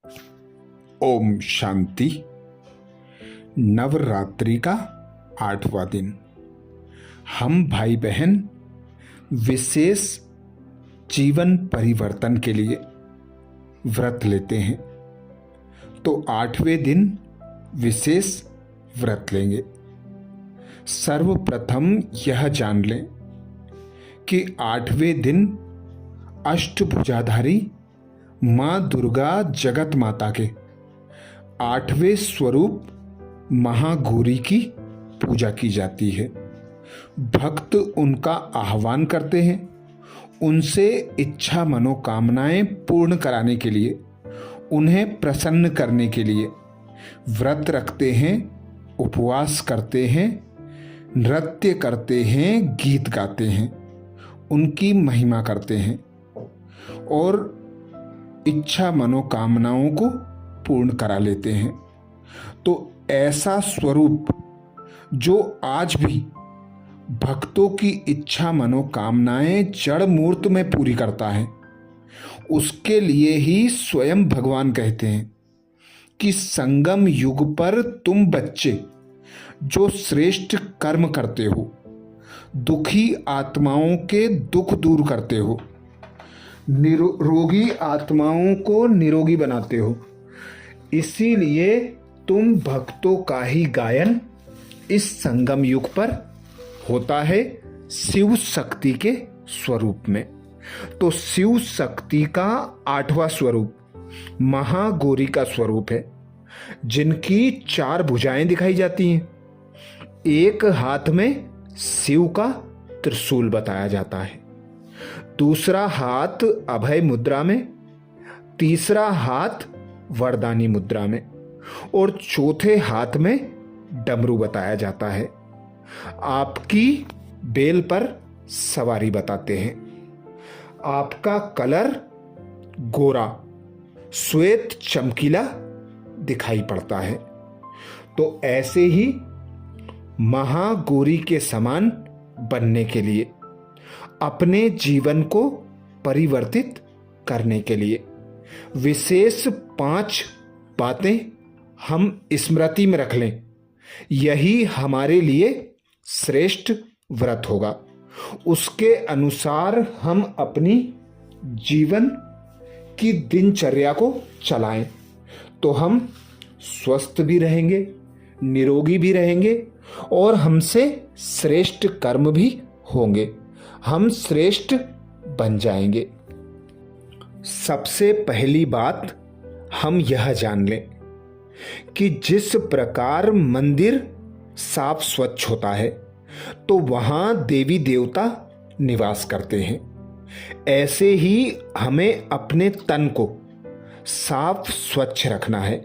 ओम शांति। नवरात्रि का 8वां दिन हम भाई बहन विशेष जीवन परिवर्तन के लिए व्रत लेते हैं, तो 8वें दिन विशेष व्रत लेंगे। सर्वप्रथम यह जान लें कि 8वें दिन अष्टभुजाधारी माँ दुर्गा जगत माता के 8वें स्वरूप महागौरी की पूजा की जाती है। भक्त उनका आह्वान करते हैं, उनसे इच्छा मनोकामनाएं पूर्ण कराने के लिए, उन्हें प्रसन्न करने के लिए व्रत रखते हैं, उपवास करते हैं, नृत्य करते हैं, गीत गाते हैं, उनकी महिमा करते हैं और इच्छा मनोकामनाओं को पूर्ण करा लेते हैं। तो ऐसा स्वरूप जो आज भी भक्तों की इच्छा मनोकामनाएं जड़ मूर्त में पूरी करता है, उसके लिए ही स्वयं भगवान कहते हैं कि संगम युग पर तुम बच्चे जो श्रेष्ठ कर्म करते हो, दुखी आत्माओं के दुख दूर करते हो, निरोगी आत्माओं को निरोगी बनाते हो, इसीलिए तुम भक्तों का ही गायन इस संगम युग पर होता है शिव शक्ति के स्वरूप में। तो शिव शक्ति का 8वां स्वरूप महागौरी का स्वरूप है, जिनकी 4 भुजाएं दिखाई जाती हैं। एक हाथ में शिव का त्रिशूल बताया जाता है, दूसरा हाथ अभय मुद्रा में, तीसरा हाथ वरदानी मुद्रा में और चौथे हाथ में डमरू बताया जाता है। आपकी बेल पर सवारी बताते हैं। आपका कलर गोरा श्वेत चमकीला दिखाई पड़ता है। तो ऐसे ही महागौरी के समान बनने के लिए, अपने जीवन को परिवर्तित करने के लिए विशेष 5 बातें हम स्मृति में रख लें। यही हमारे लिए श्रेष्ठ व्रत होगा। उसके अनुसार हम अपनी जीवन की दिनचर्या को चलाएं, तो हम स्वस्थ भी रहेंगे, निरोगी भी रहेंगे और हमसे श्रेष्ठ कर्म भी होंगे। हम श्रेष्ठ बन जाएंगे। सबसे पहली बात हम यह जान लें कि जिस प्रकार मंदिर साफ स्वच्छ होता है तो वहां देवी देवता निवास करते हैं, ऐसे ही हमें अपने तन को साफ स्वच्छ रखना है,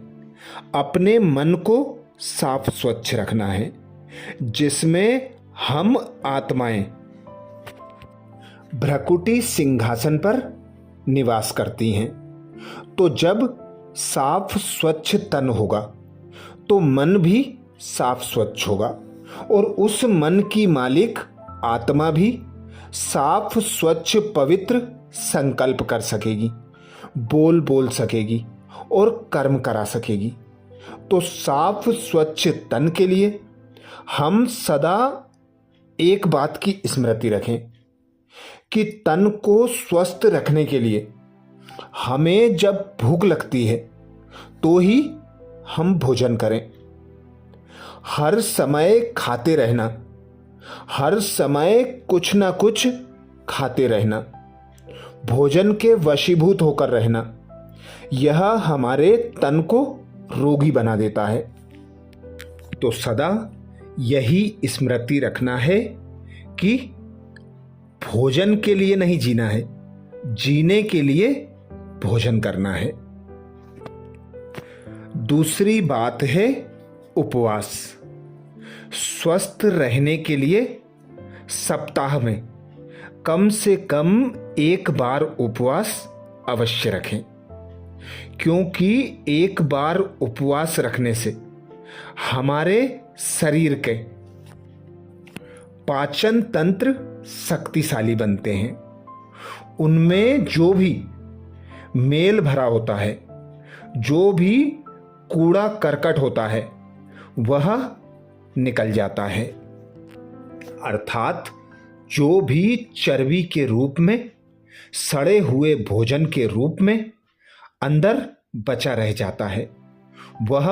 अपने मन को साफ स्वच्छ रखना है, जिसमें हम आत्माएं भ्रकुटी सिंहासन पर निवास करती हैं। तो जब साफ स्वच्छ तन होगा तो मन भी साफ स्वच्छ होगा और उस मन की मालिक आत्मा भी साफ स्वच्छ पवित्र संकल्प कर सकेगी, बोल सकेगी और कर्म करा सकेगी। तो साफ स्वच्छ तन के लिए हम सदा एक बात की स्मृति रखें कि तन को स्वस्थ रखने के लिए हमें जब भूख लगती है तो ही हम भोजन करें। हर समय खाते रहना, हर समय कुछ ना कुछ खाते रहना, भोजन के वशीभूत होकर रहना, यह हमारे तन को रोगी बना देता है। तो सदा यही स्मृति रखना है कि भोजन के लिए नहीं जीना है, जीने के लिए भोजन करना है। दूसरी बात है उपवास। स्वस्थ रहने के लिए सप्ताह में कम से कम 1 बार उपवास अवश्य रखें, क्योंकि 1 बार उपवास रखने से हमारे शरीर के पाचन तंत्र शक्तिशाली बनते हैं। उनमें जो भी मेल भरा होता है, जो भी कूड़ा करकट होता है वह निकल जाता है। अर्थात जो भी चर्बी के रूप में, सड़े हुए भोजन के रूप में अंदर बचा रह जाता है वह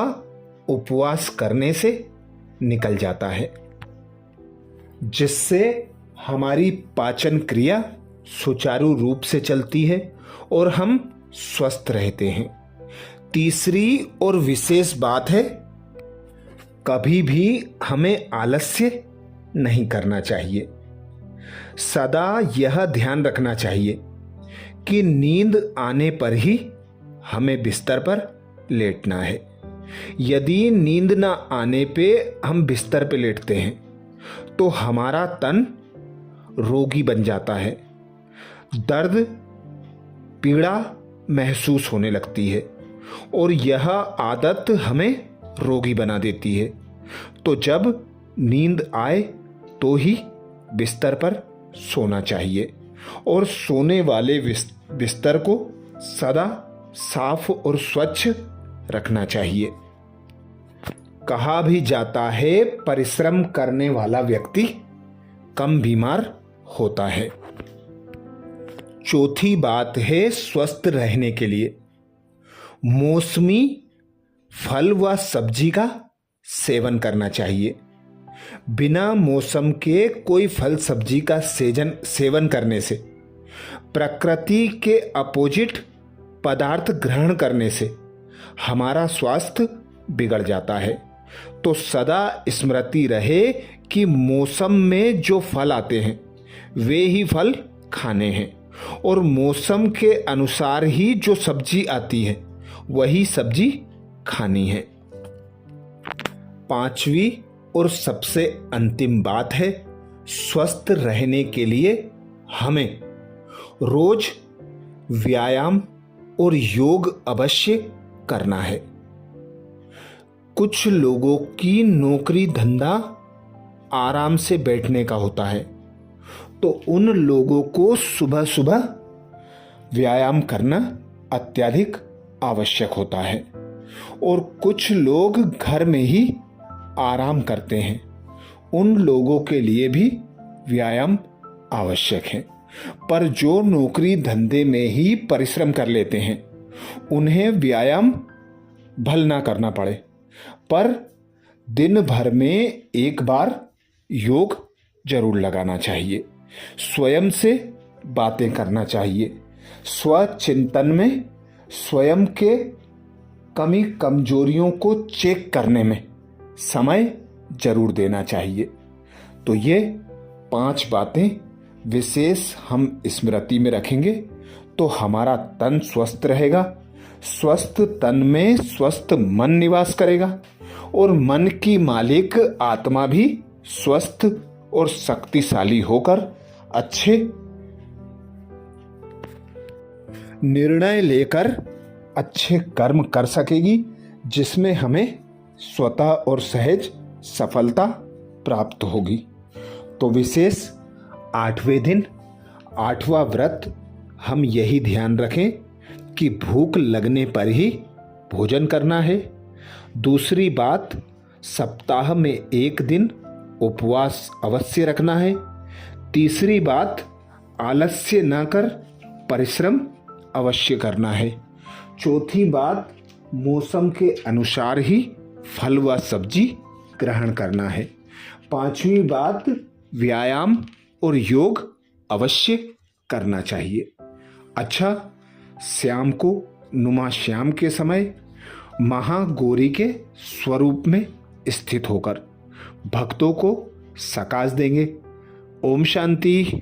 उपवास करने से निकल जाता है, जिससे हमारी पाचन क्रिया सुचारू रूप से चलती है और हम स्वस्थ रहते हैं। तीसरी और विशेष बात है, कभी भी हमें आलस्य नहीं करना चाहिए। सदा यह ध्यान रखना चाहिए कि नींद आने पर ही हमें बिस्तर पर लेटना है। यदि नींद न आने पे हम बिस्तर पे लेटते हैं तो हमारा तन रोगी बन जाता है, दर्द पीड़ा महसूस होने लगती है और यह आदत हमें रोगी बना देती है। तो जब नींद आए तो ही बिस्तर पर सोना चाहिए और सोने वाले बिस्तर को सदा साफ और स्वच्छ रखना चाहिए। कहा भी जाता है, परिश्रम करने वाला व्यक्ति कम बीमार होता है। चौथी बात है, स्वस्थ रहने के लिए मौसमी फल व सब्जी का सेवन करना चाहिए। बिना मौसम के कोई फल सब्जी का सेवन करने से, प्रकृति के अपोजिट पदार्थ ग्रहण करने से हमारा स्वास्थ्य बिगड़ जाता है। तो सदा स्मृति रहे कि मौसम में जो फल आते हैं वे ही फल खाने हैं और मौसम के अनुसार ही जो सब्जी आती है वही सब्जी खानी है। पांचवी और सबसे अंतिम बात है, स्वस्थ रहने के लिए हमें रोज व्यायाम और योग अवश्य करना है। कुछ लोगों की नौकरी धंधा आराम से बैठने का होता है, तो उन लोगों को सुबह सुबह व्यायाम करना अत्यधिक आवश्यक होता है और कुछ लोग घर में ही आराम करते हैं, उन लोगों के लिए भी व्यायाम आवश्यक है। पर जो नौकरी धंधे में ही परिश्रम कर लेते हैं उन्हें व्यायाम भल ना करना पड़े, पर दिन भर में एक बार योग जरूर लगाना चाहिए। स्वयं से बातें करना चाहिए। स्वचिंतन में स्वयं के कमी कमजोरियों को चेक करने में समय जरूर देना चाहिए। तो ये 5 बातें विशेष हम स्मृति में रखेंगे तो हमारा तन स्वस्थ रहेगा। स्वस्थ तन में स्वस्थ मन निवास करेगा और मन की मालिक आत्मा भी स्वस्थ और शक्तिशाली होकर अच्छे निर्णय लेकर अच्छे कर्म कर सकेगी, जिसमें हमें स्वतः और सहज सफलता प्राप्त होगी। तो विशेष 8वें दिन 8वां व्रत हम यही ध्यान रखें कि भूख लगने पर ही भोजन करना है। दूसरी बात, सप्ताह में 1 दिन उपवास अवश्य रखना है। तीसरी बात, आलस्य न कर परिश्रम अवश्य करना है। चौथी बात, मौसम के अनुसार ही फल व सब्जी ग्रहण करना है। 5वीं बात, व्यायाम और योग अवश्य करना चाहिए। अच्छा, शाम को नुमा श्याम के समय महागौरी के स्वरूप में स्थित होकर भक्तों को सकाश देंगे। ओम शांति।